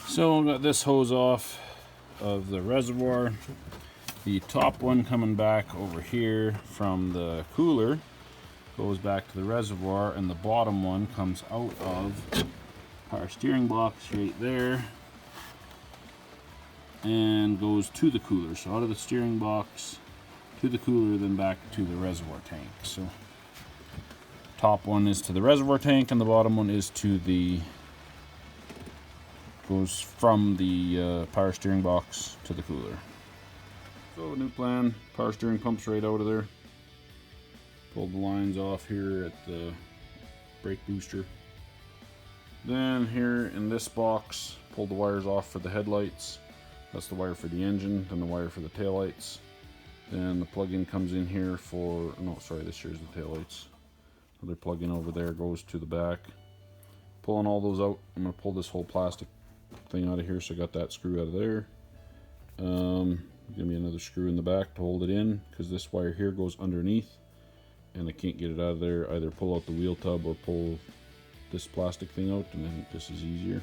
So I got this hose off of the reservoir. The top one coming back over here from the cooler goes back to the reservoir, and the bottom one comes out of our steering box right there and goes to the cooler. So out of the steering box to the cooler, then back to the reservoir tank. So top one is to the reservoir tank, and the bottom one is to the goes from the power steering box to the cooler. So new plan, power steering pumps right out of there. Pulled the lines off here at the brake booster. Then here in this box, pulled the wires off for the headlights. That's the wire for the engine, then the wire for the taillights. Then the plug-in comes in here for, no sorry, this here's the taillights. Another plug-in over there goes to the back. Pulling all those out, I'm going to pull this whole plastic thing out of here, so I got that screw out of there. Give me another screw in the back to hold it in, because this wire here goes underneath and I can't get it out of there. Either pull out the wheel tub or pull this plastic thing out, and I think this is easier.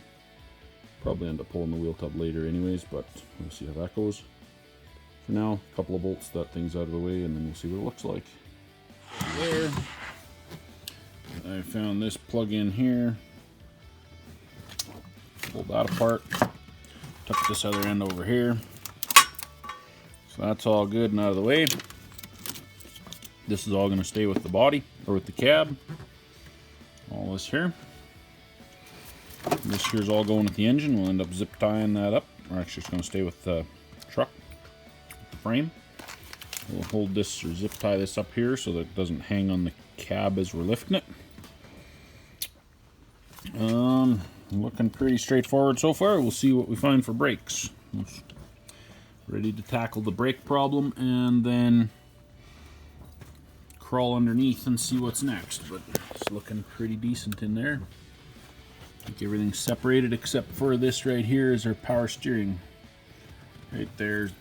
Probably end up pulling the wheel tub later anyways, but we'll see how that goes. For now, a couple of bolts, that thing's out of the way, and then we'll see what it looks like. There, I found this plug-in here. Pulled that apart. Took this other end over here. So that's all good and out of the way. This is all going to stay with the body, or with the cab. All this here. This here's all going with the engine. We'll end up zip tying that up. Or actually it's going to stay with the truck, the frame. We'll hold this or zip tie this up here so that it doesn't hang on the cab as we're lifting it. Looking pretty straightforward so far. We'll see what we find for brakes. Ready to tackle the brake problem and then crawl underneath and see what's next. But it's looking pretty decent in there. I think everything's separated except for this right here is our power steering. Right there's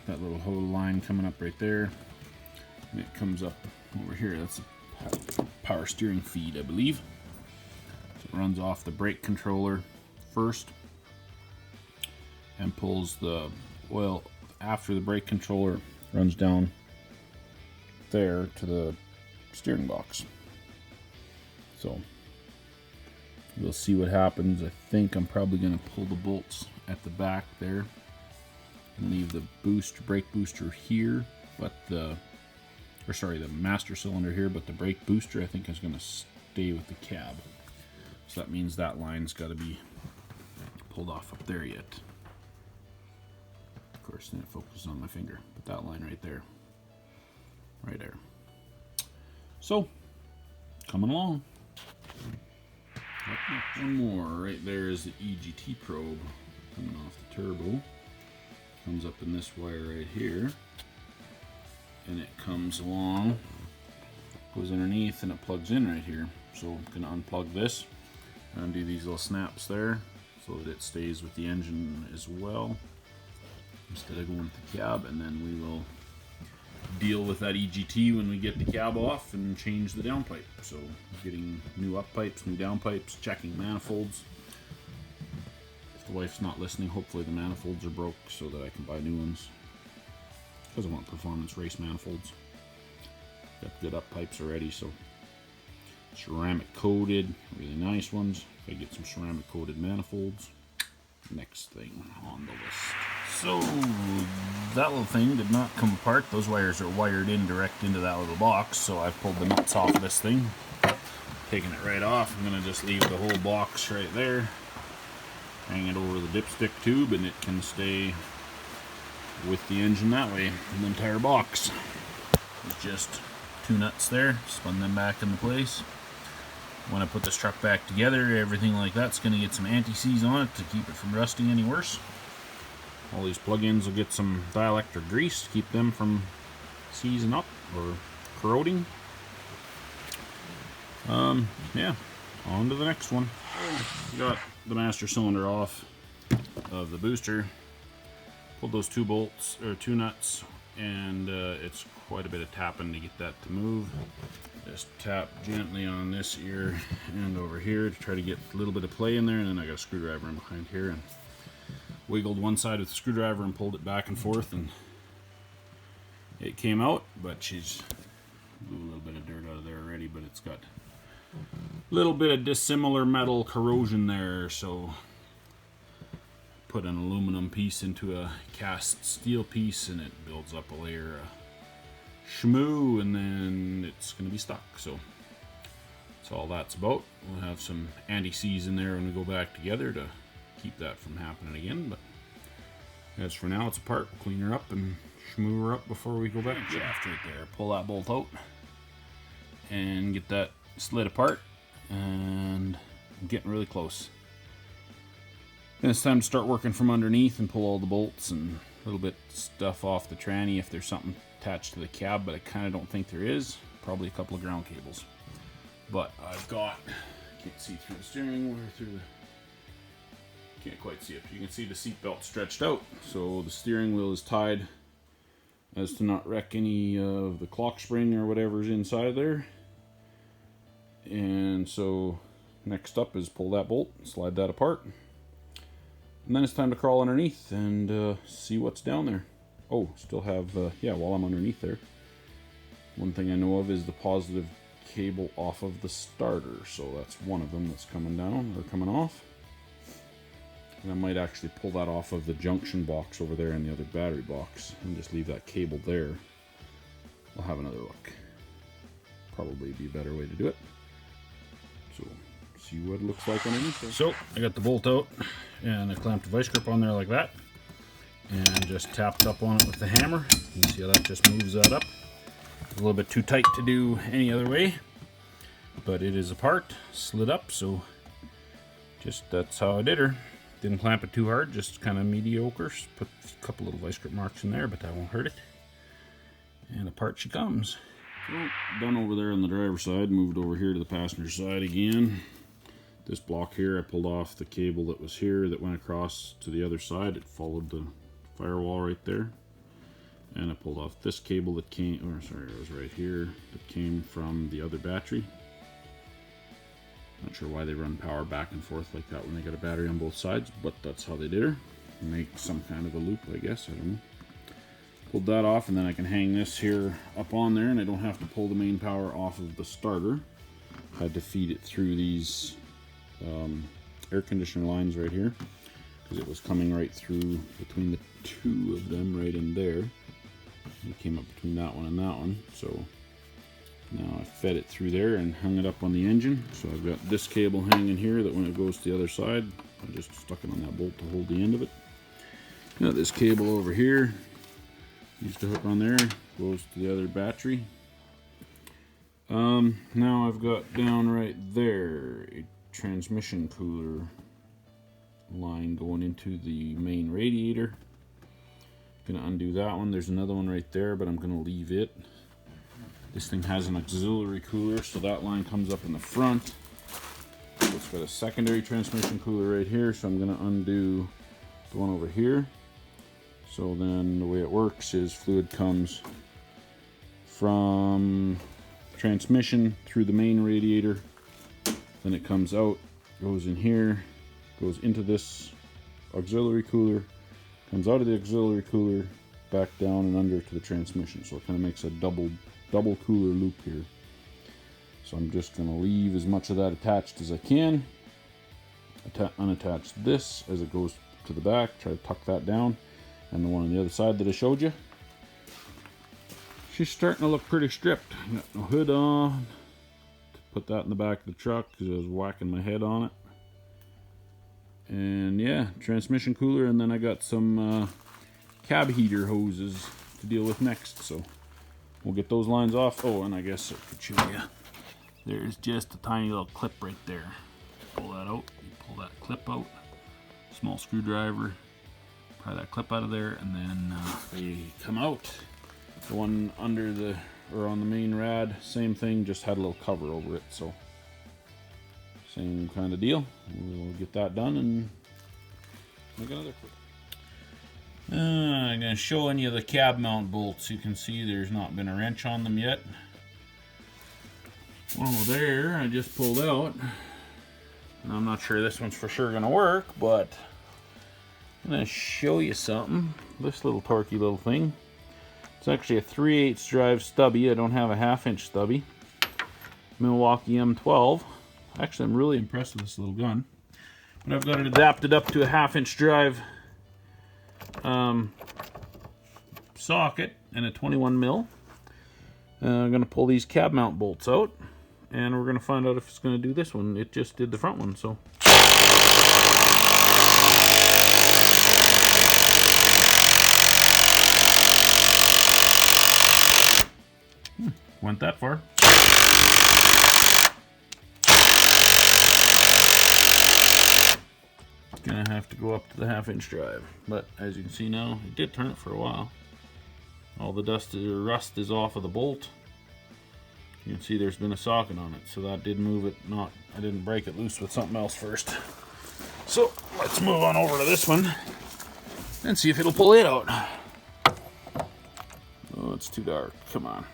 that little whole line coming up right there. And it comes up over here. That's a power steering feed, I believe. So it runs off the brake controller first and pulls the oil after the brake controller, runs down there to the steering box. So we'll see what happens. I think I'm probably going to pull the bolts at the back there and leave the brake booster here, but the master cylinder here, but the brake booster I think is going to stay with the cab. So that means that line's got to be pulled off up there yet. Of course, then it focuses on my finger, but that line right there. Right there. So, coming along. One more. Right there is the EGT probe coming off the turbo. Comes up in this wire right here. And it comes along, goes underneath, and it plugs in right here. So I'm going to unplug this, undo these little snaps there so that it stays with the engine as well, instead of going with the cab, and then we will deal with that EGT when we get the cab off and change the downpipe. So getting new up pipes, new down pipes, checking manifolds. If the wife's not listening, hopefully the manifolds are broke so that I can buy new ones, because I want performance race manifolds. Got good up pipes already, so ceramic coated, really nice ones. If I get some ceramic coated manifolds, next thing on the list. So that little thing did not come apart. Those wires are wired in direct into that little box, so I've pulled the nuts off of this thing, taking it right off. I'm going to just leave the whole box right there, hang it over the dipstick tube, and it can stay with the engine that way, the entire box. With just two nuts there, spun them back into place. When I put this truck back together, everything like that's going to get some anti-seize on it to keep it from rusting any worse. All these plug-ins will get some dielectric grease to keep them from seizing up or corroding. Yeah, on to the next one. Got the master cylinder off of the booster. Pulled those two bolts, or two nuts, and it's quite a bit of tapping to get that to move. Just tap gently on this ear and over here to try to get a little bit of play in there, and then I got a screwdriver in behind here and wiggled one side with the screwdriver and pulled it back and forth, and it came out. But she's blew a little bit of dirt out of there already, but it's got a little bit of dissimilar metal corrosion there, so put an aluminum piece into a cast steel piece and it builds up a layer of shmoo, and then it's going to be stuck. So that's all that's about. We'll have some anti-seize in there when we go back together to keep that from happening again, but as for now it's apart. Clean her up and shmoo her up before we go back. Shaft right there. Pull that bolt out and get that slid apart, and I'm getting really close. Then it's time to start working from underneath and pull all the bolts and a little bit stuff off the tranny if there's something attached to the cab, but I kind of don't think there is. Probably a couple of ground cables. But I've got, can't see through the steering wheel, can't quite see it. You can see the seat belt stretched out, so the steering wheel is tied as to not wreck any of the clock spring or whatever's inside there. And so next up is pull that bolt, slide that apart, and then it's time to crawl underneath and see what's down there. Oh, still have, yeah, while I'm underneath there, one thing I know of is the positive cable off of the starter, so that's one of them that's coming down, or coming off. And I might actually pull that off of the junction box over there in the other battery box and just leave that cable there. I'll have another look. Probably be a better way to do it. So, see what it looks like underneath there. So, I got the bolt out and I clamped a vice grip on there like that and just tapped up on it with the hammer. You see how that just moves that up. It's a little bit too tight to do any other way, but it is apart, slid up, so just that's how I did her. Didn't clamp it too hard, just kind of mediocre. Put a couple little vice grip marks in there, but that won't hurt it. And apart she comes. So, done over there on the driver's side, moved over here to the passenger side again. This block here, I pulled off the cable that was here that went across to the other side. It followed the firewall right there. And I pulled off this cable that came, or sorry, it was right here, that came from the other battery. Not sure why they run power back and forth like that when they got a battery on both sides, but that's how they did her. Make some kind of a loop, I guess, I don't know. Pulled that off, and then I can hang this here up on there, and I don't have to pull the main power off of the starter. Had to feed it through these air conditioner lines right here, because it was coming right through between the two of them right in there. It came up between that one and that one, so now I fed it through there and hung it up on the engine. So I've got this cable hanging here that when it goes to the other side, I just stuck it on that bolt to hold the end of it. Got this cable over here, used to hook on there, goes to the other battery. Now I've got down right there a transmission cooler line going into the main radiator. Gonna undo that one. There's another one right there, but I'm gonna leave it. This thing has an auxiliary cooler, so that line comes up in the front. It's got a secondary transmission cooler right here, so I'm gonna undo the one over here. So then the way it works is fluid comes from transmission through the main radiator, then it comes out, goes in here, goes into this auxiliary cooler, comes out of the auxiliary cooler, back down and under to the transmission. So it kind of makes a double cooler loop here. So I'm just going to leave as much of that attached as I can. Unattach this as it goes to the back, try to tuck that down. And the one on the other side that I showed you, she's starting to look pretty stripped. Got no hood on. Put that in the back of the truck because I was whacking my head on it. And yeah, transmission cooler, and then I got some cab heater hoses to deal with next. So we'll get those lines off. Oh, and I guess I could show you. There's just a tiny little clip right there. Pull that out. You pull that clip out. Small screwdriver. Pry that clip out of there, and then they come out. The one under the, or on the main rad, same thing, just had a little cover over it, so same kind of deal. We'll get that done and make another quick. I'm going to show you the cab mount bolts. You can see there's not been a wrench on them yet. Well, there, I just pulled out. And I'm not sure this one's for sure gonna work, but I'm gonna show you something. This little torquey little thing. It's actually a 3/8 drive stubby. I don't have a 1/2 inch stubby. Milwaukee M12. Actually, I'm really impressed with this little gun. But I've got it adapted up to a 1/2 inch drive socket and a 21 mil. I'm gonna pull these cab mount bolts out, and we're gonna find out if it's gonna do this one. It just did the front one, so. Went that far. Gonna have to go up to the 1/2 inch drive, but as you can see now, it did turn it for a while. All the dust or rust is off of the bolt. You can see there's been a socket on it, so that did move it. I didn't break it loose with something else first. So let's move on over to this one and see if it'll pull it out. Oh, it's too dark. Come on.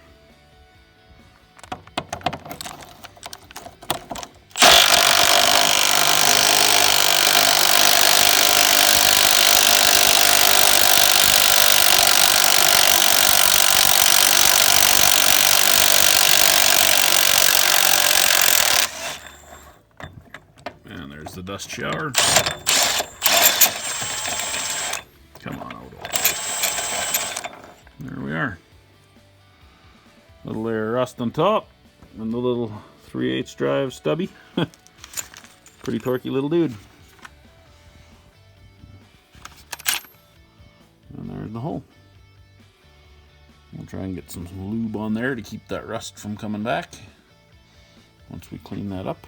And there's the dust shower. Come on out. There we are. Little layer of rust on top, and the little 3/8 drive stubby. Pretty torquey little dude. And there's the hole. We'll try and get some lube on there to keep that rust from coming back once we clean that up.